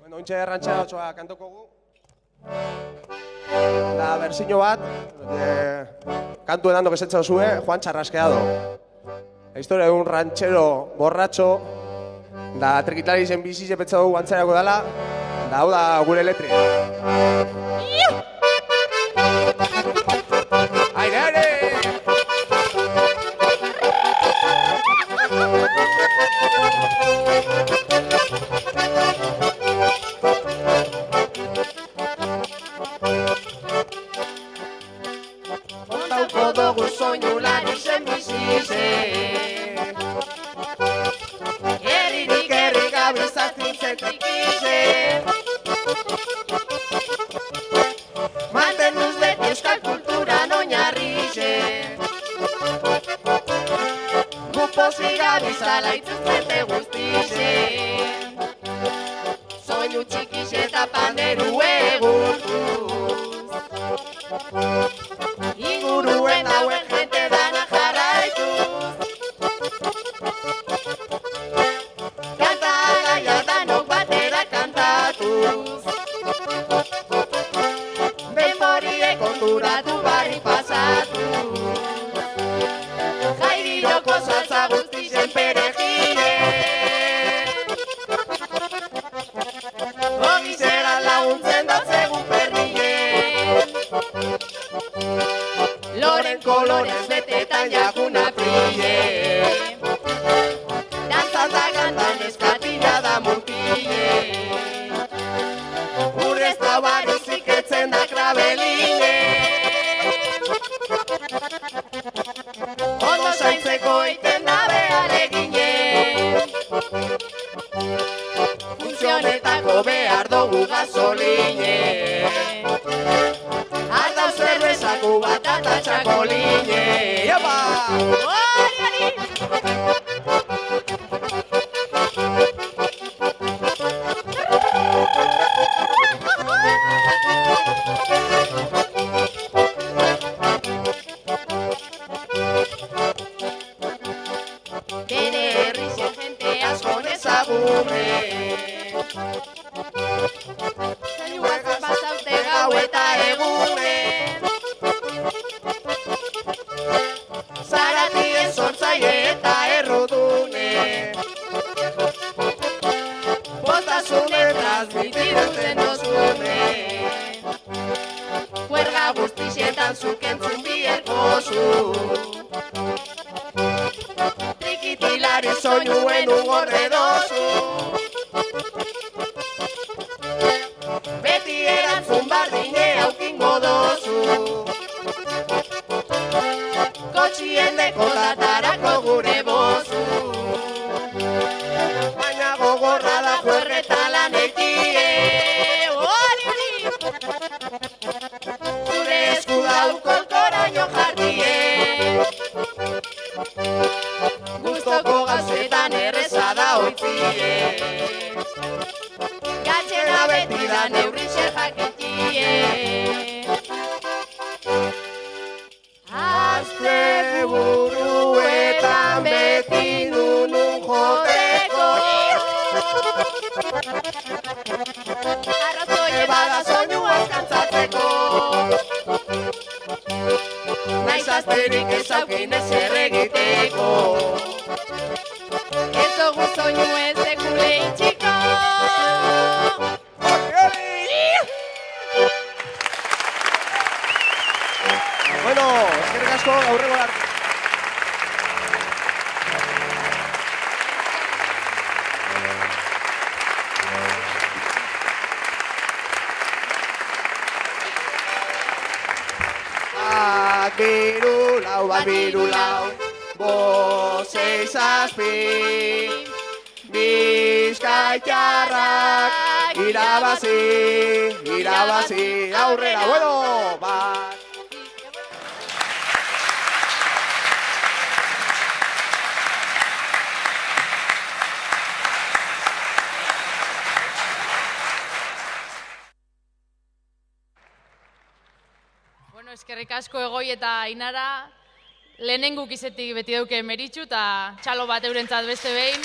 Ointxe errantxea otsoa kantokogu. Da berzino bat, kantu edando que se echa zue, Juan Charrasqueado. La historia de un ranchero borracho, da trikitlari zen bizi zepetza dugu antzerako dela, da hau da gure letria. Aire, aire! Kontauko dugu soinulari zen bizize, herririk herri gabizatintzetik ize. Mantenduz beti euskal kulturan oinarrize, gu pozik gabizala itzuzete guztize. Soinu txikiz eta panderu egurtuz, inguruen dauen jente dana jarraituz. Kanta gaia danok batera kantatuz, memorie konturatu barri pasatuz. Jairiroko saltza guztizen perejile, ogizeran laguntzen dotzegun pernile. Loren kolorez betetan jakuna prile, dantzan da kantan eskatina da mutile. Urrez da barruzik etzen da krabeline, ondo zaintzeko iten da behalegine. Funtzionetako behar dugu gasoline, ardau zerbezaku bat eta txakoline. Iopa! Hori! Bere herrizien jente asko nezagurre, zailuak pasaute gau eta egurre. Zaratien sortzaile eta errudune, botasune transmitidutzen dozune. Huerga guztizietan zuk entzun bierkozu, trikitilari soinuen ugorde dozu. Beti erantzun bardine aukingo dozu, kotxien dekotatarako gure bozu. Baina gogorra da juerreta lanekie, hori! Zure esku dauko koraino jartie, guztoko gauzetan erreza da oitzie. Gatzena beti da neurrixe jakitie. Asteburuetan beti dunun joteko, arrazoi bada soinuaz kantzatzeko. Naiz asterik ez aukin ezer egiteko, ez dugu soinu ez sekule itxiko. Bueno, eskerrik asko, gaurrego arte. Bat biru lau, bost sei zazpi, Bizkaitarrak irabazi, aurrera, bueno, bat. Bueno, eskerrik asko Egoi eta Ainara, lehenenguk izetik beti dauke meritxu eta txalo bat eurentzat beste behin.